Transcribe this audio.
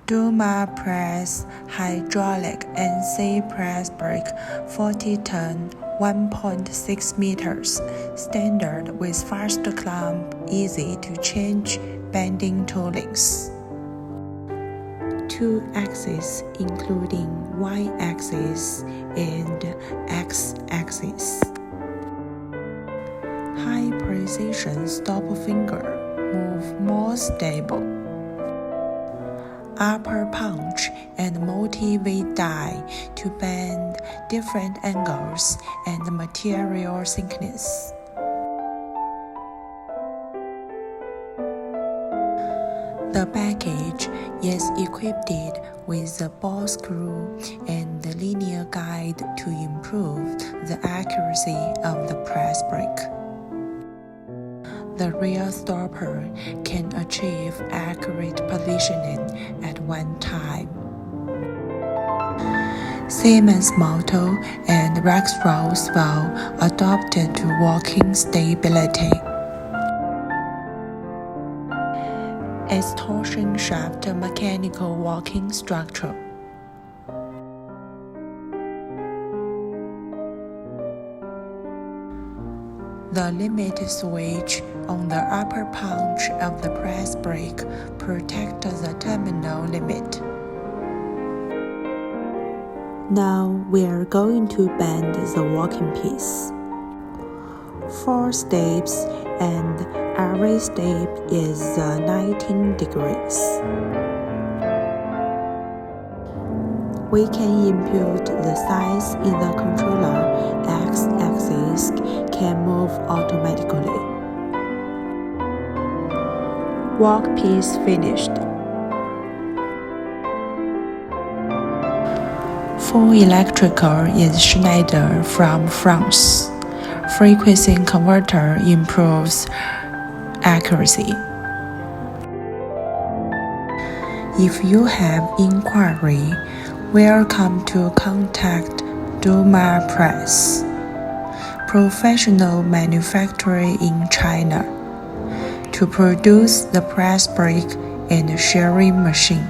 Durmapress hydraulic NC press brake 40 ton 1.6 meters, standard with fast clamp, easy to change bending toolings. 2 axes including Y-axis and X-axis. High precision stop finger, move more stable. Upper punch and multi-weight die to bend different angles and material thickness. The package is equipped with a ball screw and a linear guide to improve the accuracy of the press brake. The rear stopper can achieve accurate positioning at one time. Siemens motto and Rexroth Valve adapted to walking stability. Its torsion shaft mechanical walking structure. The limit switch on the upper punch of the press brake protects the terminal limit. Now we are going to bend the walking piece. 4 steps and every step is 19 degrees. We can input the size in the controller. X-axis can move automatically. Walk piece finished. Full electrical is Schneider from France. Frequency converter improves accuracy. If you have inquiry, welcome to contact Durmapress, professional manufacturer in China, to produce the press brake and shearing machine.